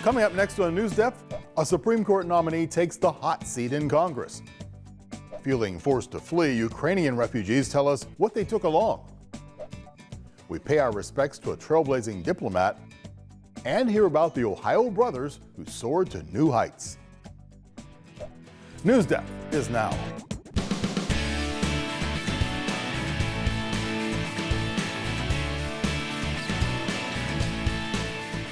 Coming up next on NewsDepth, a Supreme Court nominee takes the hot seat in Congress. Feeling forced to flee, Ukrainian refugees tell us what they took along. We pay our respects to a trailblazing diplomat and hear about the Ohio brothers who soared to new heights. NewsDepth is now.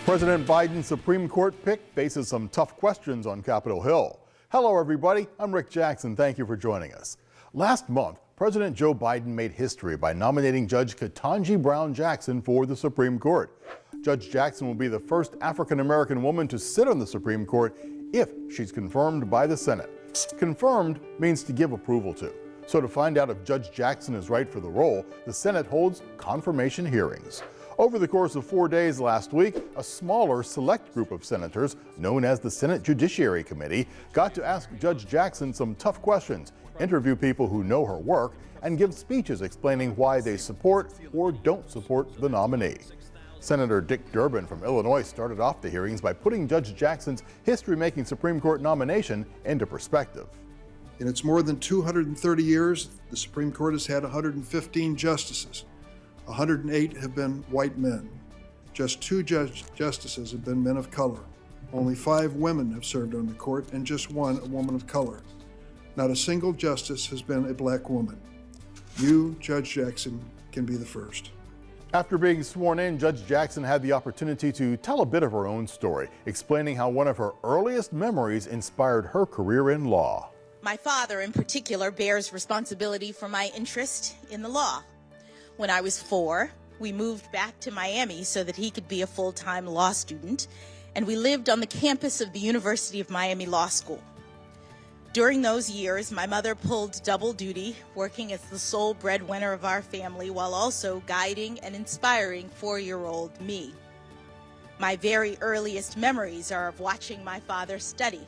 President Biden's Supreme Court pick faces some tough questions on Capitol Hill. Hello, everybody. I'm Rick Jackson. Thank you for joining us. Last month, President Joe Biden made history by nominating Judge Ketanji Brown Jackson for the Supreme Court. Judge Jackson will be the first African-American woman to sit on the Supreme Court if she's confirmed by the Senate. Confirmed means to give approval to. So to find out if Judge Jackson is right for the role, the Senate holds confirmation hearings. Over the course of 4 days last week, a smaller select group of senators, known as the Senate Judiciary Committee, got to ask Judge Jackson some tough questions, interview people who know her work, and give speeches explaining why they support or don't support the nominee. Senator Dick Durbin from Illinois started off the hearings by putting Judge Jackson's history-making Supreme Court nomination into perspective. In its more than 230 years, the Supreme Court has had 115 justices. 108 have been white men. Just 2 justices have been men of color. Only 5 women have served on the court, and just 1 a woman of color. Not a single justice has been a black woman. You, Judge Jackson, can be the first. After being sworn in, Judge Jackson had the opportunity to tell a bit of her own story, explaining how one of her earliest memories inspired her career in law. My father, in particular, bears responsibility for my interest in the law. When I was 4, we moved back to Miami so that he could be a full-time law student, and we lived on the campus of the University of Miami Law School. During those years, my mother pulled double duty, working as the sole breadwinner of our family while also guiding and inspiring 4-year-old me. My very earliest memories are of watching my father study.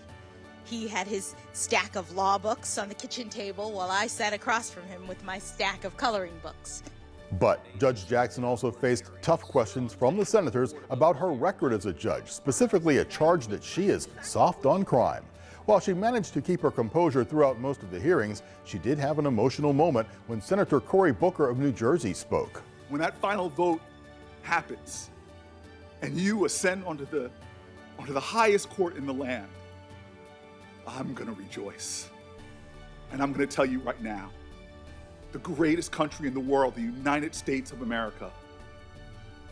He had his stack of law books on the kitchen table while I sat across from him with my stack of coloring books. But Judge Jackson also faced tough questions from the senators about her record as a judge, specifically a charge that she is soft on crime. While she managed to keep her composure throughout most of the hearings, she did have an emotional moment when Senator Cory Booker of New Jersey spoke. When that final vote happens and you ascend onto the highest court in the land, I'm going to rejoice. And I'm going to tell you right now, the greatest country in the world, the United States of America,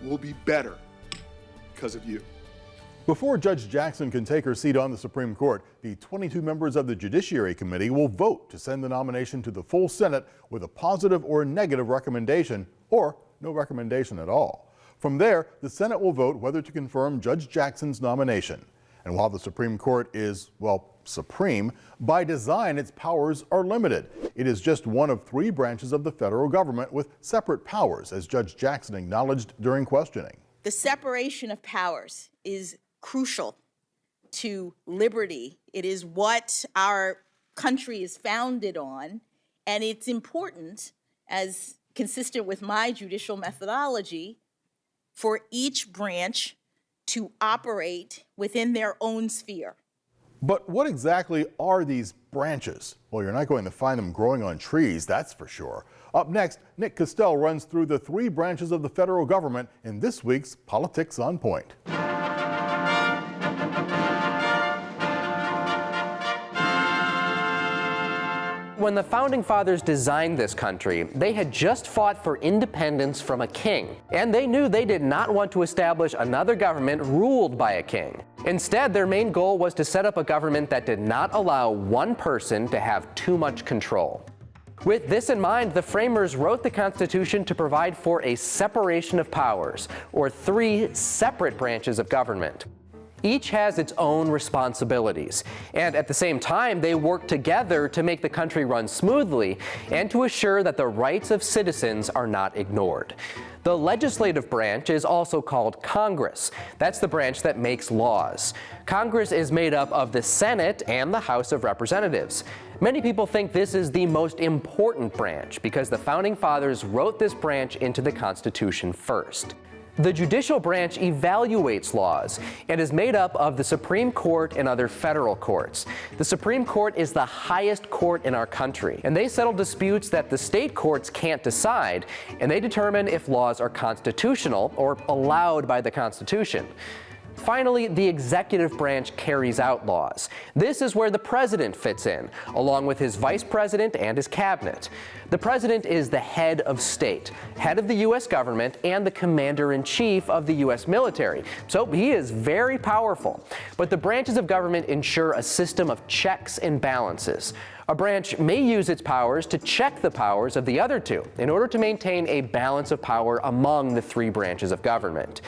will be better because of you. Before Judge Jackson can take her seat on the Supreme Court, the 22 members of the Judiciary Committee will vote to send the nomination to the full Senate with a positive or negative recommendation, or no recommendation at all. From there, the Senate will vote whether to confirm Judge Jackson's nomination. And while the Supreme Court is, well, supreme, by design its powers are limited. It is just one of 3 branches of the federal government with separate powers, as Judge Jackson acknowledged during questioning. The separation of powers is crucial to liberty. It is what our country is founded on, and it's important, as consistent with my judicial methodology, for each branch to operate within their own sphere. But what exactly are these branches? Well, you're not going to find them growing on trees, that's for sure. Up next, Nick Castele runs through the 3 branches of the federal government in this week's Politics on Point. When the Founding Fathers designed this country, they had just fought for independence from a king, and they knew they did not want to establish another government ruled by a king. Instead, their main goal was to set up a government that did not allow one person to have too much control. With this in mind, the framers wrote the Constitution to provide for a separation of powers, or 3 separate branches of government. Each has its own responsibilities, and at the same time, they work together to make the country run smoothly and to assure that the rights of citizens are not ignored. The legislative branch is also called Congress. That's the branch that makes laws. Congress is made up of the Senate and the House of Representatives. Many people think this is the most important branch because the Founding Fathers wrote this branch into the Constitution first. The judicial branch evaluates laws and is made up of the Supreme Court and other federal courts. The Supreme Court is the highest court in our country, and they settle disputes that the state courts can't decide, and they determine if laws are constitutional or allowed by the Constitution. Finally, the executive branch carries out laws. This is where the president fits in, along with his vice president and his cabinet. The president is the head of state, head of the U.S. government, and the commander-in-chief of the U.S. military. So he is very powerful. But the branches of government ensure a system of checks and balances. A branch may use its powers to check the powers of the other two in order to maintain a balance of power among the three branches of government.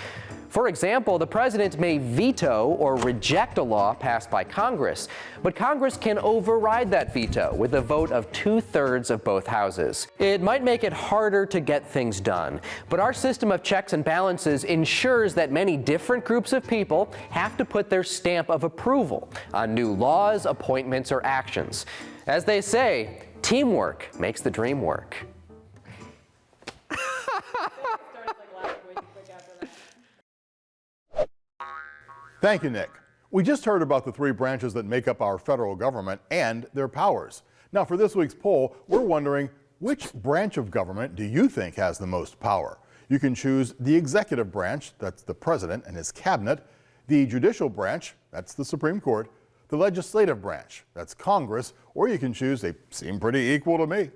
For example, the president may veto or reject a law passed by Congress, but Congress can override that veto with a vote of 2/3 of both houses. It might make it harder to get things done, but our system of checks and balances ensures that many different groups of people have to put their stamp of approval on new laws, appointments, or actions. As they say, teamwork makes the dream work. Thank you, Nick. We just heard about the three branches that make up our federal government and their powers. Now, for this week's poll, we're wondering, which branch of government do you think has the most power? You can choose the executive branch, that's the president and his cabinet, the judicial branch, that's the Supreme Court, the legislative branch, that's Congress, or you can choose, they seem pretty equal to me.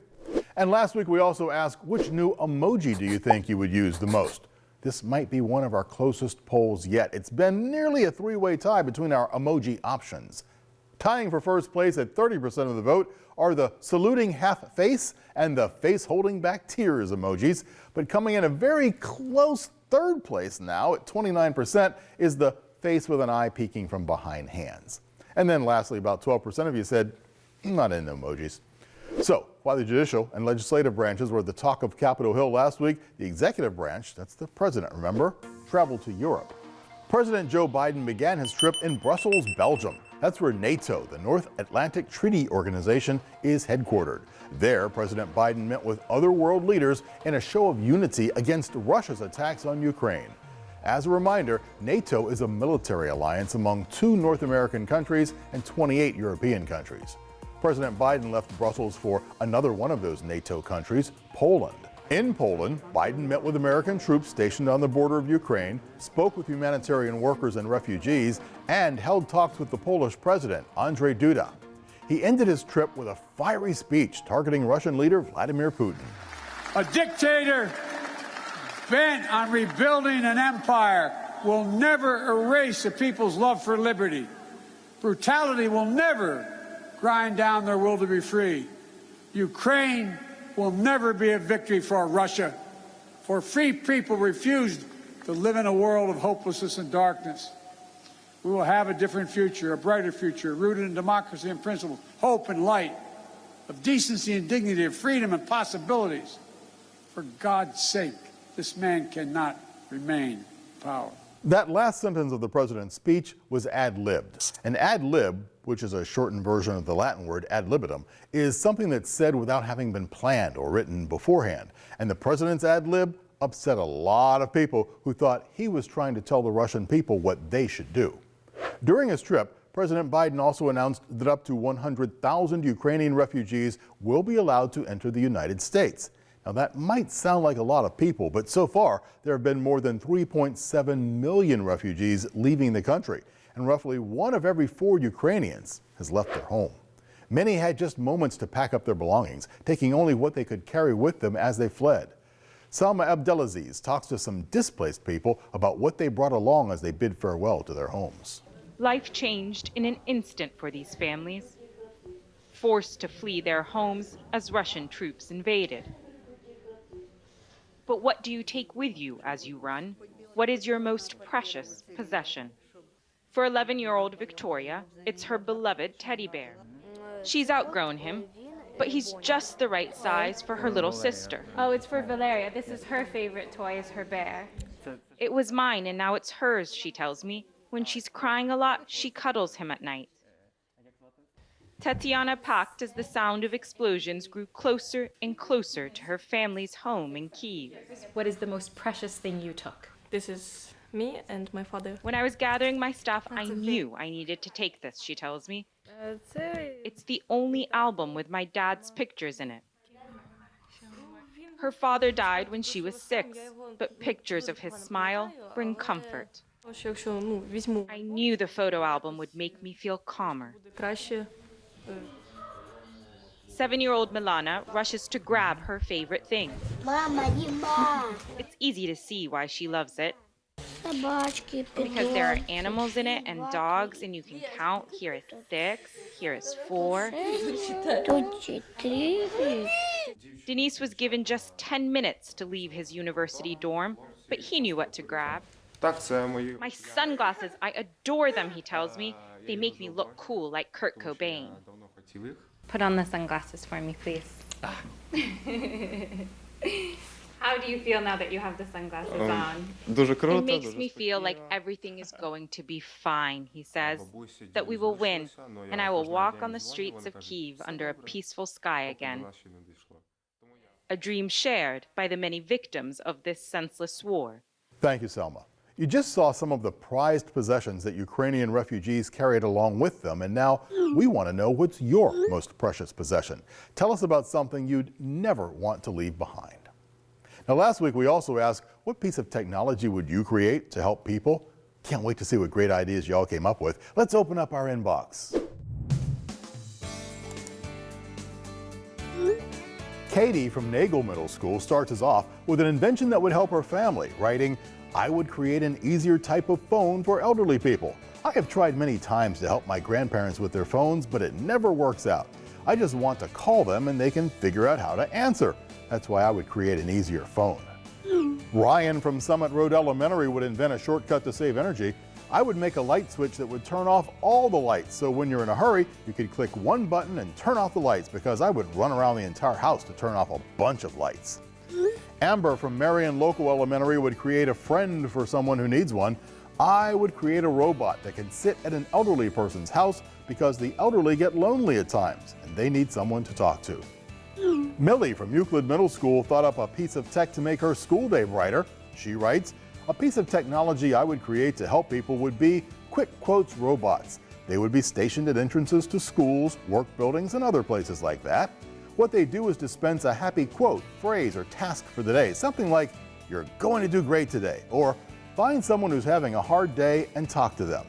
And last week we also asked, which new emoji do you think you would use the most? This might be one of our closest polls yet. It's been nearly a three-way tie between our emoji options. Tying for first place at 30% of the vote are the saluting half face and the face holding back tears emojis. But coming in a very close third place now at 29% is the face with an eye peeking from behind hands. And then lastly, about 12% of you said, not into emojis. So, while the judicial and legislative branches were the talk of Capitol Hill last week, the executive branch, that's the president, remember, traveled to Europe. President Joe Biden began his trip in Brussels, Belgium. That's where NATO, the North Atlantic Treaty Organization, is headquartered. There, President Biden met with other world leaders in a show of unity against Russia's attacks on Ukraine. As a reminder, NATO is a military alliance among 2 North American countries and 28 European countries. President Biden left Brussels for another one of those NATO countries, Poland. In Poland, Biden met with American troops stationed on the border of Ukraine, spoke with humanitarian workers and refugees, and held talks with the Polish president, Andrzej Duda. He ended his trip with a fiery speech targeting Russian leader Vladimir Putin. A dictator bent on rebuilding an empire will never erase a people's love for liberty. Brutality will never grind down their will to be free. Ukraine will never be a victory for Russia, for free people refused to live in a world of hopelessness and darkness. We will have a different future, a brighter future, rooted in democracy and principles, hope and light, of decency and dignity, of freedom and possibilities. For God's sake, this man cannot remain in power. That last sentence of the president's speech was ad-libbed. An ad-lib, which is a shortened version of the Latin word ad libitum, is something that's said without having been planned or written beforehand. And the president's ad-lib upset a lot of people who thought he was trying to tell the Russian people what they should do. During his trip, President Biden also announced that up to 100,000 Ukrainian refugees will be allowed to enter the United States. Now, that might sound like a lot of people, but so far there have been more than 3.7 million refugees leaving the country, and roughly 1 of every 4 Ukrainians has left their home. Many had just moments to pack up their belongings, taking only what they could carry with them as they fled. Salma Abdelaziz talks to some displaced people about what they brought along as they bid farewell to their homes. Life changed in an instant for these families, forced to flee their homes as Russian troops invaded. But what do you take with you as you run? What is your most precious possession? For 11-year-old Victoria, it's her beloved teddy bear. She's outgrown him, but he's just the right size for her little sister. Oh, it's for Valeria. This is her favorite toy, is her bear. It was mine and now it's hers, she tells me. When she's crying a lot, she cuddles him at night. Tatiana packed as the sound of explosions grew closer and closer to her family's home in Kyiv. What is the most precious thing you took? This is me and my father. When I was gathering my stuff, I knew I needed to take this, she tells me. It's the only album with my dad's pictures in it. Her father died when she was 6, but pictures of his smile bring comfort. I knew the photo album would make me feel calmer. 7-year-old Milana rushes to grab her favorite thing. It's easy to see why she loves it. Because there are animals in it and dogs, and you can count. Here is 6, here is 4. Denise was given just 10 minutes to leave his university dorm, but he knew what to grab. My sunglasses, I adore them, he tells me. They make me look cool like Kurt Cobain. Put on the sunglasses for me, please. How do you feel now that you have the sunglasses on? It makes me feel like everything is going to be fine, he says, that we will win, and I will walk on the streets of Kyiv under a peaceful sky again. A dream shared by the many victims of this senseless war. Thank you, Selma. You just saw some of the prized possessions that Ukrainian refugees carried along with them, and now we want to know what's your most precious possession. Tell us about something you'd never want to leave behind. Now, last week we also asked, what piece of technology would you create to help people? Can't wait to see what great ideas you all came up with. Let's open up our inbox. Katie from Nagel Middle School starts us off with an invention that would help her family, writing, I would create an easier type of phone for elderly people. I have tried many times to help my grandparents with their phones, but it never works out. I just want to call them and they can figure out how to answer. That's why I would create an easier phone. Ryan from Summit Road Elementary would invent a shortcut to save energy. I would make a light switch that would turn off all the lights, so when you're in a hurry, you could click one button and turn off the lights, because I would run around the entire house to turn off a bunch of lights. Amber from Marion Local Elementary would create a friend for someone who needs one. I would create a robot that can sit at an elderly person's house, because the elderly get lonely at times and they need someone to talk to. Millie from Euclid Middle School thought up a piece of tech to make her school day brighter. She writes, a piece of technology I would create to help people would be quick quotes robots. They would be stationed at entrances to schools, work buildings, and other places like that. What they do is dispense a happy quote, phrase, or task for the day. Something like, you're going to do great today, or find someone who's having a hard day and talk to them.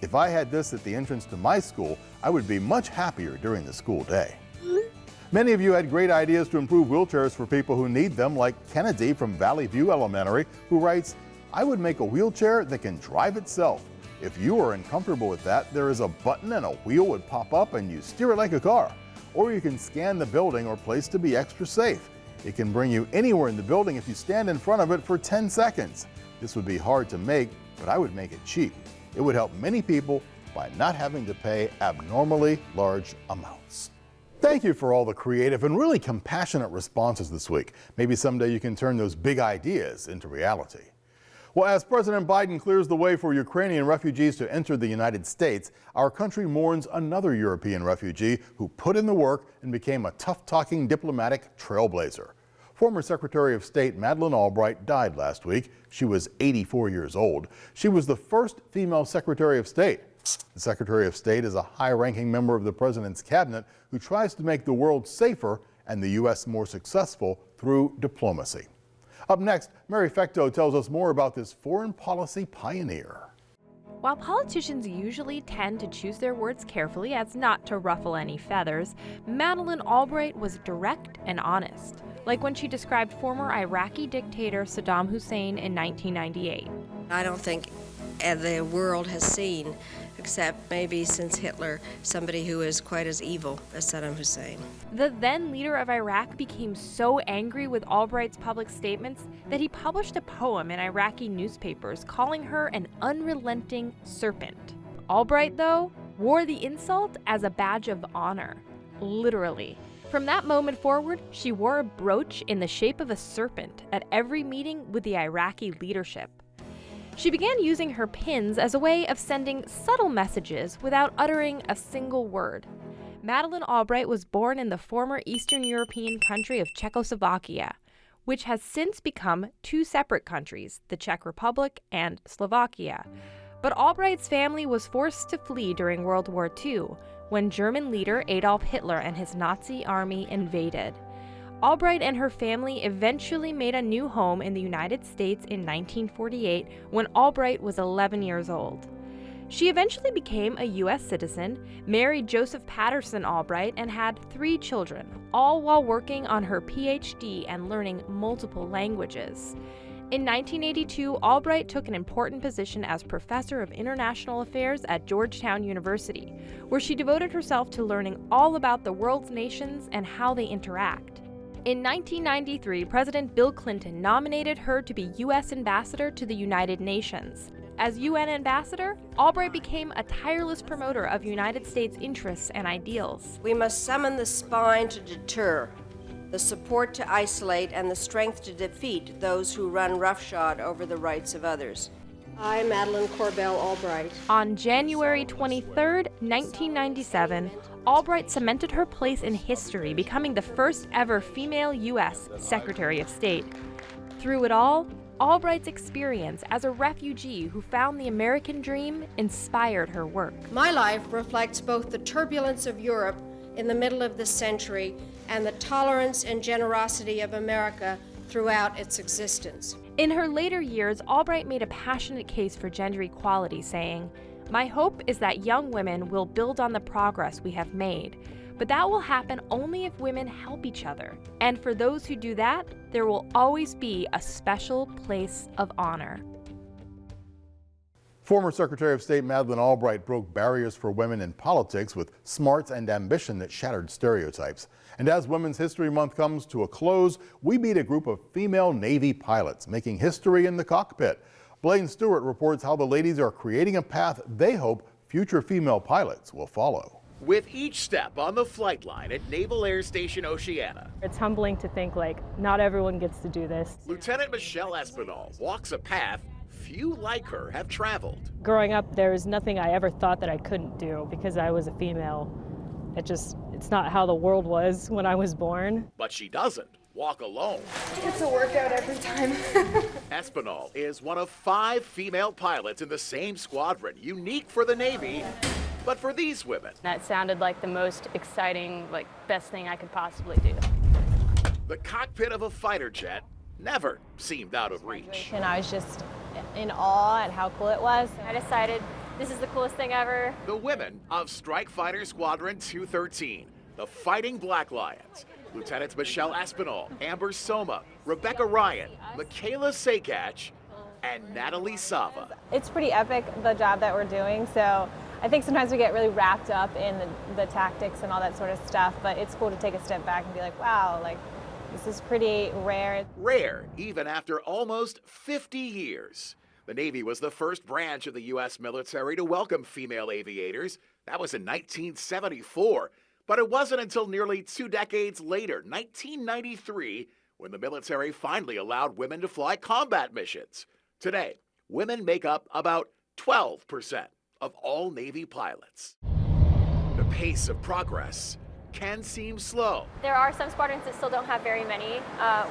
If I had this at the entrance to my school, I would be much happier during the school day. Many of you had great ideas to improve wheelchairs for people who need them, like Kennedy from Valley View Elementary, who writes, I would make a wheelchair that can drive itself. If you are uncomfortable with that, there is a button and a wheel would pop up and you steer it like a car. Or you can scan the building or place to be extra safe. It can bring you anywhere in the building if you stand in front of it for 10 seconds. This would be hard to make, but I would make it cheap. It would help many people by not having to pay abnormally large amounts. Thank you for all the creative and really compassionate responses this week. Maybe someday you can turn those big ideas into reality. Well, as President Biden clears the way for Ukrainian refugees to enter the United States, our country mourns another European refugee who put in the work and became a tough-talking diplomatic trailblazer. Former Secretary of State Madeleine Albright died last week. She was 84 years old. She was the first female Secretary of State. The Secretary of State is a high-ranking member of the President's cabinet who tries to make the world safer and the U.S. more successful through diplomacy. Up next, Mary Fecteau tells us more about this foreign policy pioneer. While politicians usually tend to choose their words carefully as not to ruffle any feathers, Madeleine Albright was direct and honest, like when she described former Iraqi dictator Saddam Hussein in 1998. I don't think the world has seen, except maybe since Hitler, somebody who is quite as evil as Saddam Hussein. The then leader of Iraq became so angry with Albright's public statements that he published a poem in Iraqi newspapers calling her an unrelenting serpent. Albright, though, wore the insult as a badge of honor, literally. From that moment forward, she wore a brooch in the shape of a serpent at every meeting with the Iraqi leadership. She began using her pins as a way of sending subtle messages without uttering a single word. Madeleine Albright was born in the former Eastern European country of Czechoslovakia, which has since become two separate countries, the Czech Republic and Slovakia. But Albright's family was forced to flee during World War II, when German leader Adolf Hitler and his Nazi army invaded. Albright and her family eventually made a new home in the United States in 1948 when Albright was 11 years old. She eventually became a U.S. citizen, married Joseph Patterson Albright, and had 3 children, all while working on her PhD and learning multiple languages. In 1982, Albright took an important position as professor of international affairs at Georgetown University, where she devoted herself to learning all about the world's nations and how they interact. In 1993, President Bill Clinton nominated her to be U.S. Ambassador to the United Nations. As UN ambassador, Albright became a tireless promoter of United States interests and ideals. We must summon the spine to deter, the support to isolate, and the strength to defeat those who run roughshod over the rights of others. I, Madeleine Albright. On January 23, 1997, Albright cemented her place in history, becoming the first ever female U.S. Secretary of State. Through it all, Albright's experience as a refugee who found the American dream inspired her work. My life reflects both the turbulence of Europe in the middle of this century and the tolerance and generosity of America throughout its existence. In her later years, Albright made a passionate case for gender equality, saying, "My hope is that young women will build on the progress we have made. But that will happen only if women help each other. And for those who do that, there will always be a special place of honor." Former Secretary of State Madeleine Albright broke barriers for women in politics with smarts and ambition that shattered stereotypes. And as Women's History Month comes to a close, we meet a group of female Navy pilots making history in the cockpit. Blaine Stewart reports how the ladies are creating a path they hope future female pilots will follow. With each step on the flight line at Naval Air Station Oceana, it's humbling to think not everyone gets to do this. Lieutenant Michelle Espinal walks a path few like her have traveled. Growing up, there was nothing I ever thought that I couldn't do because I was a female. It's not how the world was when I was born. But she doesn't walk alone. It's a workout every time. Espinal is one of 5 female pilots in the same squadron, unique for the Navy. But for these women, that sounded like the most exciting, best thing I could possibly do. The cockpit of a fighter jet never seemed out of reach. And I was just in awe at how cool it was. I decided this is the coolest thing ever. The women of Strike Fighter Squadron 213, the Fighting Black Lions, Lieutenants Michelle Espinal, Amber Soma, Rebecca Ryan, Michaela Sakach, and Natalie Sava. It's pretty epic, the job that we're doing, so I think sometimes we get really wrapped up in the tactics and all that sort of stuff, but it's cool to take a step back and be like, wow, this is pretty rare. Rare, even after almost 50 years. The Navy was the first branch of the U.S. military to welcome female aviators. That was in 1974. But it wasn't until nearly 2 decades later, 1993, when the military finally allowed women to fly combat missions. Today, women make up about 12% of all Navy pilots. The pace of progress can seem slow. There are some squadrons that still don't have very many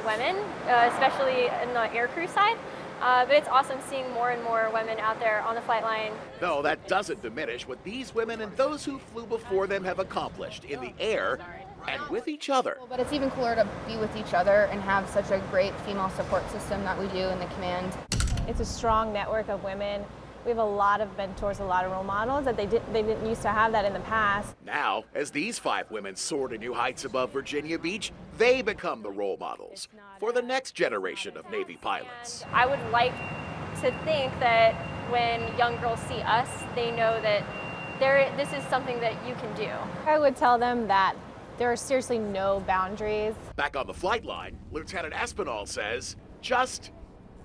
women, especially in the aircrew side. But it's awesome seeing more and more women out there on the flight line. No, that doesn't diminish what these women and those who flew before them have accomplished in the air and with each other. But it's even cooler to be with each other and have such a great female support system that we do in the command. It's a strong network of women. We have a lot of mentors, a lot of role models that they didn't used to have that in the past. Now, as these 5 women soar to new heights above Virginia Beach, they become the role models for the next generation of Navy pilots. I would like to think that when young girls see us, they know that this is something that you can do. I would tell them that there are seriously no boundaries. Back on the flight line, Lieutenant Espinal says, just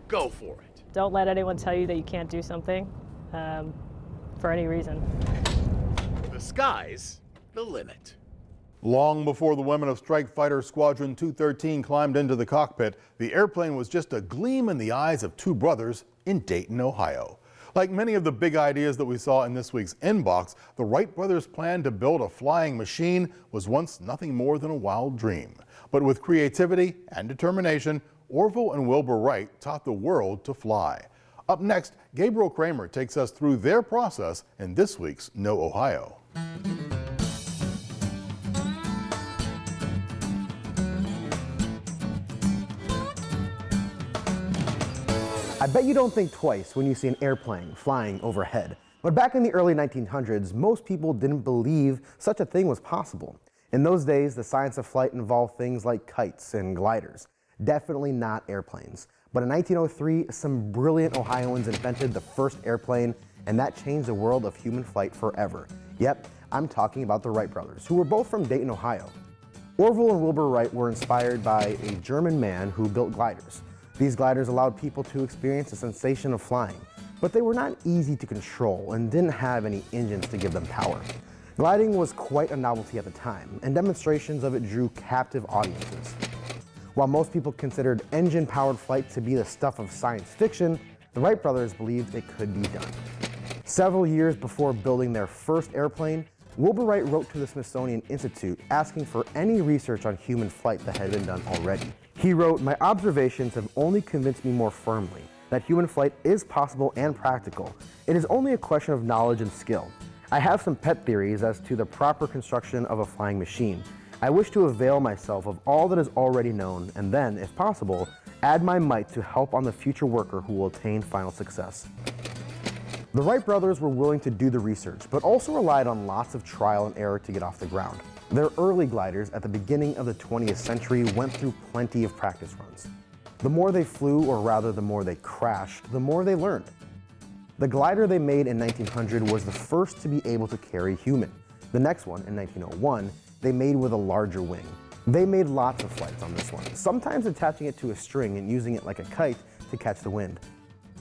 go for it. Don't let anyone tell you that you can't do something for any reason. The sky's the limit. Long before the women of Strike Fighter Squadron 213 climbed into the cockpit, the airplane was just a gleam in the eyes of 2 brothers in Dayton, Ohio. Like many of the big ideas that we saw in this week's inbox, the Wright brothers' plan to build a flying machine was once nothing more than a wild dream. But with creativity and determination, Orville and Wilbur Wright taught the world to fly. Up next, Gabriel Kramer takes us through their process in this week's Know Ohio. I bet you don't think twice when you see an airplane flying overhead. But back in the early 1900s, most people didn't believe such a thing was possible. In those days, the science of flight involved things like kites and gliders, definitely not airplanes. But in 1903, some brilliant Ohioans invented the first airplane, and that changed the world of human flight forever. Yep, I'm talking about the Wright brothers, who were both from Dayton, Ohio. Orville and Wilbur Wright were inspired by a German man who built gliders. These gliders allowed people to experience the sensation of flying, but they were not easy to control and didn't have any engines to give them power. Gliding was quite a novelty at the time, and demonstrations of it drew captive audiences. While most people considered engine-powered flight to be the stuff of science fiction, the Wright brothers believed it could be done. Several years before building their first airplane, Wilbur Wright wrote to the Smithsonian Institute asking for any research on human flight that had been done already. He wrote, "My observations have only convinced me more firmly that human flight is possible and practical. It is only a question of knowledge and skill. I have some pet theories as to the proper construction of a flying machine. I wish to avail myself of all that is already known and then, if possible, add my mite to help on the future worker who will attain final success." The Wright brothers were willing to do the research, but also relied on lots of trial and error to get off the ground. Their early gliders at the beginning of the 20th century went through plenty of practice runs. The more they flew, or rather the more they crashed, the more they learned. The glider they made in 1900 was the first to be able to carry a human. The next one, in 1901, they made with a larger wing. They made lots of flights on this one, sometimes attaching it to a string and using it like a kite to catch the wind.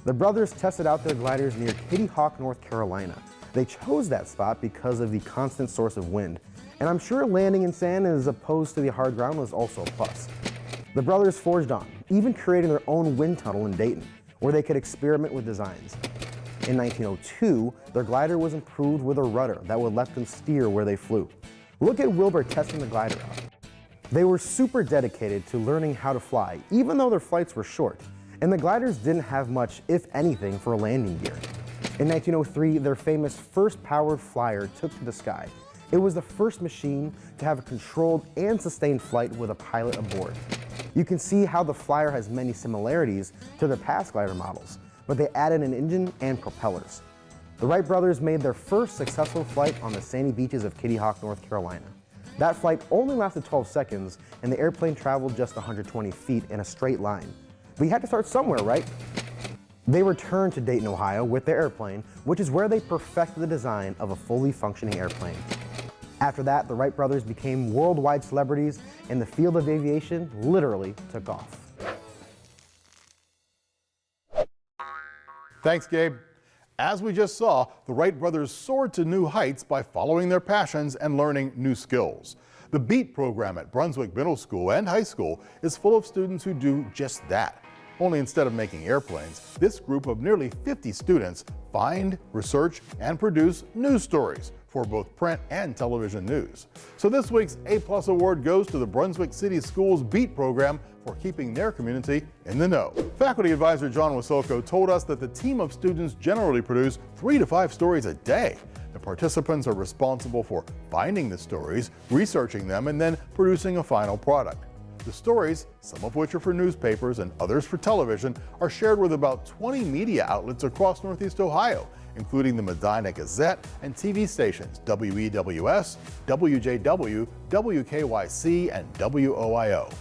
The brothers tested out their gliders near Kitty Hawk, North Carolina. They chose that spot because of the constant source of wind, and I'm sure landing in sand as opposed to the hard ground was also a plus. The brothers forged on, even creating their own wind tunnel in Dayton, where they could experiment with designs. In 1902, their glider was improved with a rudder that would let them steer where they flew. Look at Wilbur testing the glider out. They were super dedicated to learning how to fly, even though their flights were short, and the gliders didn't have much, if anything, for landing gear. In 1903, their famous first powered flyer took to the sky. It was the first machine to have a controlled and sustained flight with a pilot aboard. You can see how the flyer has many similarities to their past glider models, but they added an engine and propellers. The Wright brothers made their first successful flight on the sandy beaches of Kitty Hawk, North Carolina. That flight only lasted 12 seconds, and the airplane traveled just 120 feet in a straight line. But you had to start somewhere, right? They returned to Dayton, Ohio with their airplane, which is where they perfected the design of a fully functioning airplane. After that, the Wright brothers became worldwide celebrities, and the field of aviation literally took off. Thanks, Gabe. As we just saw, the Wright brothers soared to new heights by following their passions and learning new skills. The BEAT program at Brunswick Middle School and High School is full of students who do just that. Only instead of making airplanes, this group of nearly 50 students find, research, and produce news stories for both print and television news. So this week's A+ award goes to the Brunswick City Schools BEAT program for keeping their community in the know. Faculty advisor John Wasilko told us that the team of students generally produce 3 to 5 stories a day. The participants are responsible for finding the stories, researching them, and then producing a final product. The stories, some of which are for newspapers and others for television, are shared with about 20 media outlets across Northeast Ohio, including the Medina Gazette and TV stations WEWS, WJW, WKYC, and WOIO.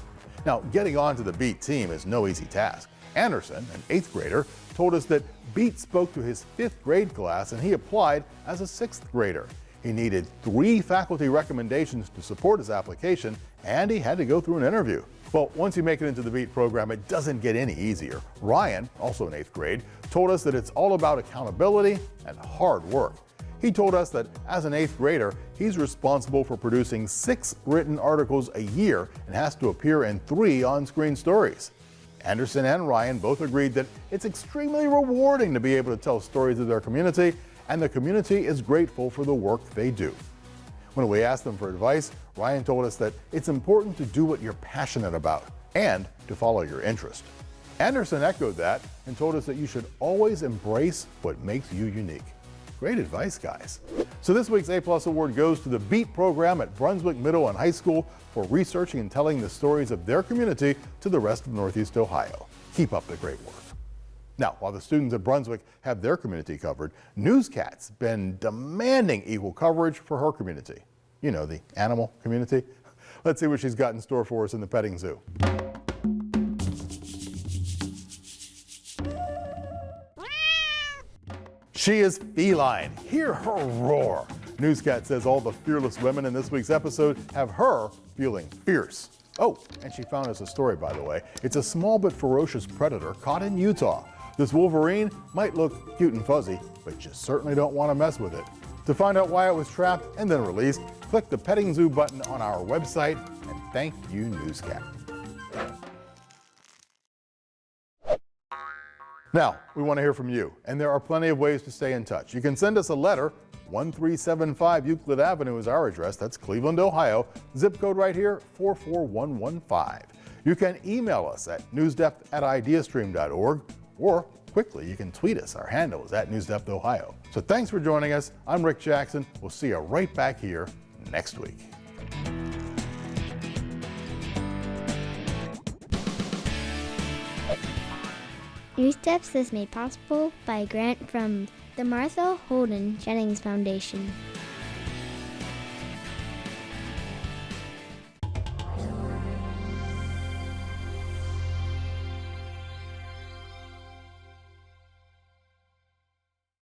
Now, getting onto the BEAT team is no easy task. Anderson, an 8th grader, told us that BEAT spoke to his 5th grade class and he applied as a 6th grader. He needed 3 faculty recommendations to support his application, and he had to go through an interview. Well, once you make it into the BEAT program, it doesn't get any easier. Ryan, also in 8th grade, told us that it's all about accountability and hard work. He told us that as an 8th grader, he's responsible for producing 6 written articles a year and has to appear in 3 on-screen stories. Anderson and Ryan both agreed that it's extremely rewarding to be able to tell stories of their community, and the community is grateful for the work they do. When we asked them for advice, Ryan told us that it's important to do what you're passionate about. and to follow your interest. Anderson echoed that and told us that you should always embrace what makes you unique. Great advice, guys. So this week's A+ award goes to the BEAT program at Brunswick Middle and High School for researching and telling the stories of their community to the rest of Northeast Ohio. Keep up the great work. Now, while the students at Brunswick have their community covered, NewsCat's been demanding equal coverage for her community. You know, the animal community. Let's see what she's got in store for us in the petting zoo. She is feline. Hear her roar. NewsCat says all the fearless women in this week's episode have her feeling fierce. Oh, and she found us a story, by the way. It's a small but ferocious predator caught in Utah. This wolverine might look cute and fuzzy, but you certainly don't want to mess with it. To find out why it was trapped and then released, click the petting zoo button on our website, and thank you, NewsCat. Now, we want to hear from you, and there are plenty of ways to stay in touch. You can send us a letter. 1375 Euclid Avenue is our address. That's Cleveland, Ohio. Zip code right here, 44115. You can email us at newsdepth@ideastream.org, or quickly, you can tweet us. Our handle is @NewsDepth Ohio. So thanks for joining us. I'm Rick Jackson. We'll see you right back here next week. NewsDepth is made possible by a grant from the Martha Holden Jennings Foundation.